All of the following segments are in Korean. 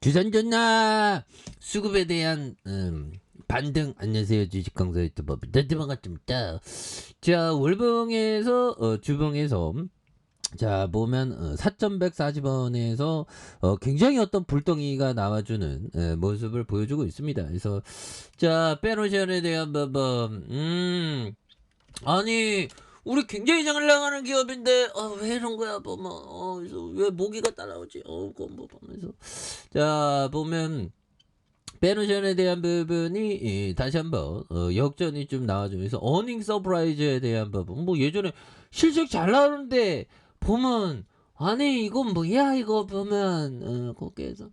주산 존나 수급에 대한 반등. 안녕하세요, 주식강사 유튜버 반갑습니다. 자, 월봉에서 주봉에서 자 보면 4,140원에서 굉장히 어떤 불덩이가 나와주는 모습을 보여주고 있습니다. 그래서 자, 페노션에 대한 부분 아니 우리 굉장히 잘 나가는 기업인데 왜 이런 거야 보면 그래서 왜 모기가 따라오지 그건 뭐 보면서 자 보면 페노션에 대한 부분이 다시 한번 역전이 좀 나와주면서 어닝 서프라이즈에 대한 부분 뭐 예전에 실적 잘 나오는데 보면 아니 이건 뭐야 이거 보면 거기에서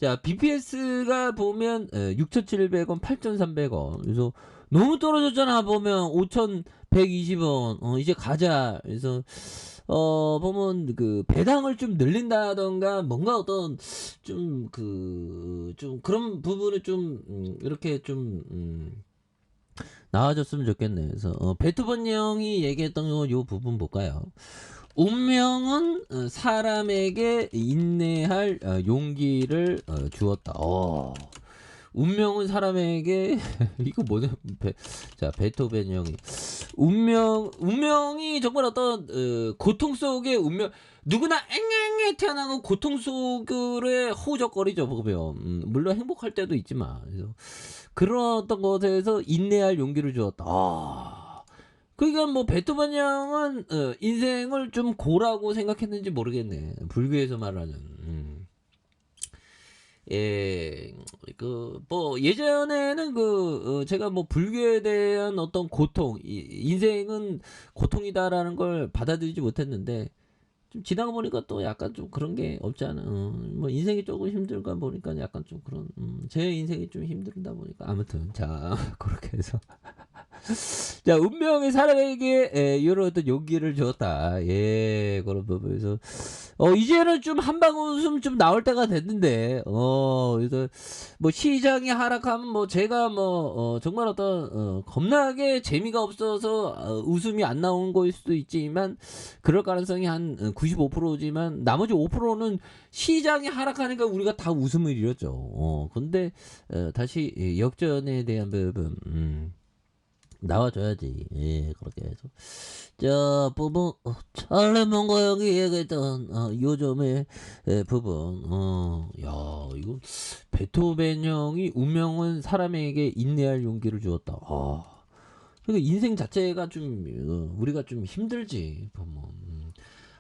자 BPS가 보면 6,700원 8,300원 그래서 너무 떨어졌잖아. 보면 5,120원 이제 가자. 그래서 보면 그 배당을 좀 늘린다던가 뭔가 어떤 좀 그런 부분을 좀 이렇게 좀 나와줬으면 좋겠네. 그래서 베토벤 형이 얘기했던 요 부분 볼까요? 운명은 사람에게 인내할 용기를 주었다. 운명은 사람에게 이거 뭐냐? 자 베토벤 형이 운명이 정말 어떤 고통 속의 운명. 누구나 앵앵에 태어나고 고통 속에 허우적거리죠 보면. 물론 행복할 때도 있지만 그래서 그런 어떤 것에서 인내할 용기를 주었다. 그러니까 뭐 베토벤 형은 인생을 좀 고라고 생각했는지 모르겠네. 불교에서 말하는. 예, 뭐 예전에는 제가 뭐 불교에 대한 어떤 고통, 인생은 고통이다라는 걸 받아들이지 못했는데 좀 지나가 보니까 또 약간 좀 그런 게 없지 않아. 뭐 인생이 조금 힘들까 보니까 약간 좀 그런 제 인생이 좀 힘들다 보니까 아무튼 자 그렇게 해서 자, 운명이 사람에게 이런 어떤 용기를 줬다. 예, 그런 부분에서 이제는 좀 한방울 웃음 좀 나올 때가 됐는데, 그래서 뭐 시장이 하락하면 뭐 제가 뭐 정말 어떤 겁나게 재미가 없어서 웃음이 안 나온 거일 수도 있지만 그럴 가능성이 한 95%지만 나머지 5%는 시장이 하락하니까 우리가 다 웃음을 잃었죠. 근데 다시 역전에 대한 부분. 나와줘야지. 예, 그렇게 해서. 자, 부분, 찰레몬거 형이 얘기했던, 요즘의 부분, 야, 이거, 베토벤 형이 운명은 사람에게 인내할 용기를 주었다. 그러니까 인생 자체가 좀, 우리가 좀 힘들지, 보면.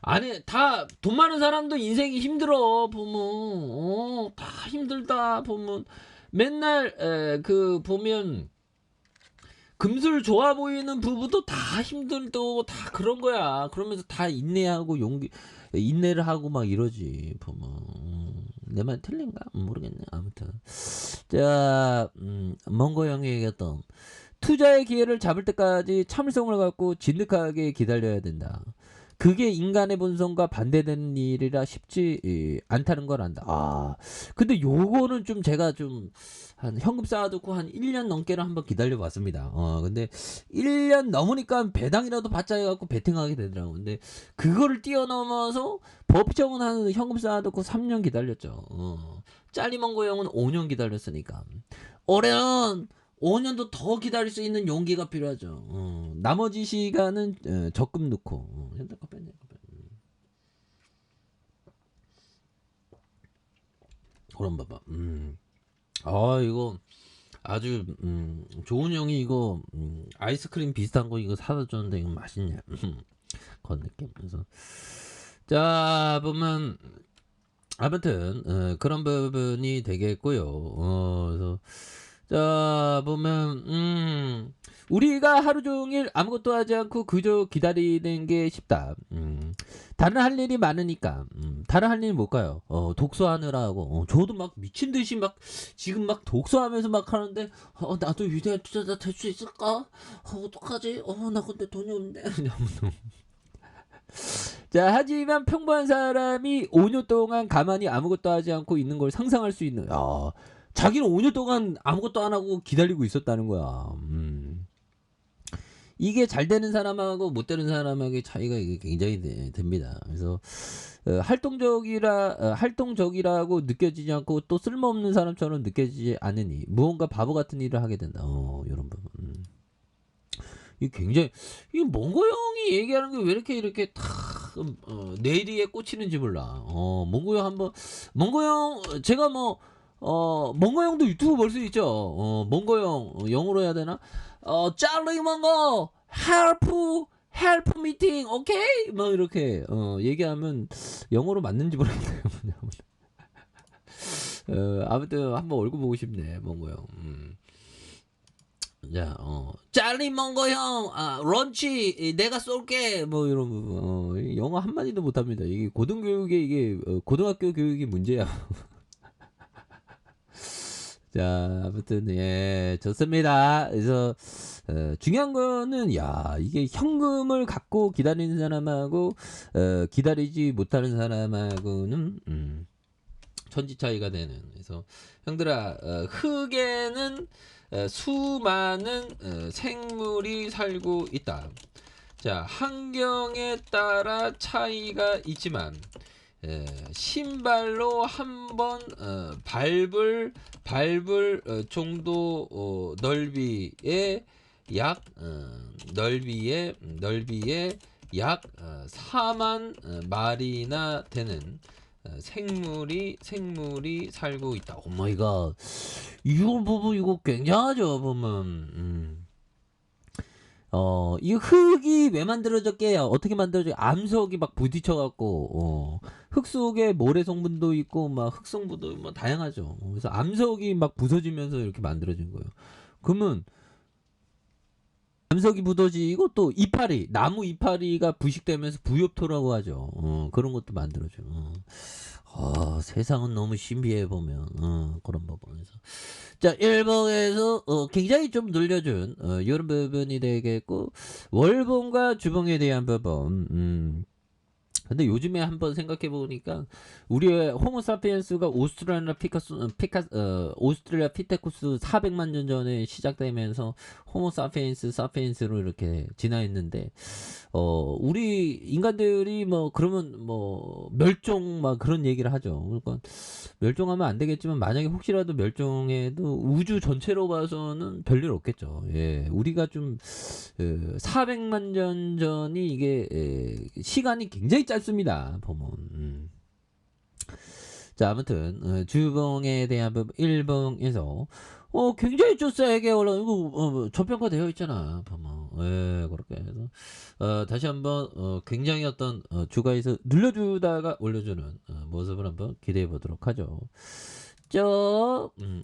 아니, 다, 돈 많은 사람도 인생이 힘들어, 보면. 다 힘들다, 보면. 맨날, 보면, 금술 좋아 보이는 부부도 다 힘들고 다 그런 거야. 그러면서 다 인내하고 인내를 하고 막 이러지. 보면 내 말 틀린가? 모르겠네. 아무튼 자, 멍거 형이 얘기했던 투자의 기회를 잡을 때까지 참을성을 갖고 진득하게 기다려야 된다. 그게 인간의 본성과 반대되는 일이라 쉽지 않다는 걸 안다. 근데 요거는 좀 제가 좀 한 현금 쌓아두고 한 1년 넘게를 한번 기다려 봤습니다. 근데 1년 넘으니까 배당이라도 받자 해갖고 베팅하게 되더라고. 근데 그거를 뛰어넘어서 법정은 한 현금 쌓아두고 3년 기다렸죠. 짜리먼거 형은 5년 기다렸으니까. 올해는 5년도 더 기다릴 수 있는 용기가 필요하죠. 나머지 시간은 적금 넣고 현대카페 그럼 봐봐. 이거 아주 좋은 형이 이거 아이스크림 비슷한 거 이거 사다 줬는데 이거 맛있냐? 그런 느낌. 그래서 자 보면 아무튼 그런 부분이 되겠고요. 그래서 자 보면 우리가 하루 종일 아무것도 하지 않고 그저 기다리는 게 쉽다. 다른 할 일이 많으니까. 다른 할 일이 뭘까요? 독서하느라고. 저도 막 미친 듯이 막 지금 막 독서하면서 막 하는데 나도 위대한 투자자 될 수 있을까? 어떡하지? 나 근데 돈이 없는데. 자, 하지만 평범한 사람이 5년 동안 가만히 아무것도 하지 않고 있는 걸 상상할 수 있는. 자기는 5년 동안 아무것도 안 하고 기다리고 있었다는 거야. 이게 잘 되는 사람하고 못 되는 사람에게 차이가 이게 굉장히 됩니다. 그래서 활동적이라고 느껴지지 않고 또 쓸모없는 사람처럼 느껴지지 않으니 무언가 바보 같은 일을 하게 된다. 요런 부분. 이게 굉장히 이 몽고 형이 얘기하는 게 왜 이렇게 탁 뇌리에 꽂히는지 몰라. 몽고 형 한번 몽고 형 제가 뭐 몽고 형도 유튜브 볼 수 있죠. 몽고 형 영어로 해야 되나? 짤리 몽고 헬프 미팅 오케이 뭐 이렇게 얘기하면 영어로 맞는지 모르겠네요. 아무튼 한번 얼굴 보고 싶네 몽고 형. 자, 짤리 몽고 형, 런치 내가 쏠게 뭐 이런 부분. 영어 한 마디도 못합니다. 이게 고등교육에 이게 고등학교 교육이 문제야. 자, 아무튼 예 좋습니다. 그래서 중요한 거는 야 이게 현금을 갖고 기다리는 사람하고 기다리지 못하는 사람하고는 천지 차이가 되는. 그래서 형들아 흙에는 수많은 생물이 살고 있다. 자, 환경에 따라 차이가 있지만 신발로 한번 밟을 정도 넓이의 약 4만 마리나 되는 생물이 살고 있다. 오 마이 갓. 이거 보면 이거 굉장하죠. 보면 이 흙이 왜 만들어졌게요? 어떻게 만들어져? 암석이 막 부딪혀 갖고 흙 속에 모래 성분도 있고 막 흙 성분도 뭐 다양하죠. 그래서 암석이 막 부서지면서 이렇게 만들어진 거예요. 그러면 암석이 부서지고 또 이파리, 나무 이파리가 부식되면서 부엽토라고 하죠. 그런 것도 만들어져. 세상은 너무 신비해 보면 그런 부분에서. 자, 1번에서 굉장히 좀 늘려준 이런 부분이 되겠고 월봉과 주봉에 대한 부분. 근데 요즘에 한번 생각해 보니까 우리의 호모사피엔스가 오스트랄리아 피테쿠스 400만 년 전에 시작되면서 사피엔스로 이렇게 진화했는데 우리 인간들이 뭐 그러면 뭐 멸종 막 그런 얘기를 하죠. 그러니까 멸종하면 안 되겠지만 만약에 혹시라도 멸종해도 우주 전체로 봐서는 별일 없겠죠. 예, 우리가 좀 400만 년 전이 이게 시간이 굉장히 짧습니다. 보면. 자, 아무튼 주봉에 대한 부분 1봉에서 굉장히 좀 세게 올라 이거 저평가 되어 있잖아. 보면. 예, 그렇게 해서 다시 한번 굉장히 어떤 주가에서 늘려주다가 올려주는 모습을 한번 기대해 보도록 하죠.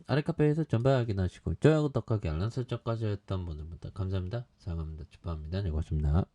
아래 카페에서 전방 확인하시고 좋아요, 구독하기, 알람 설정까지 했던 분들부터 감사합니다. 사랑합니다. 축하합니다. 네, 고맙습니다.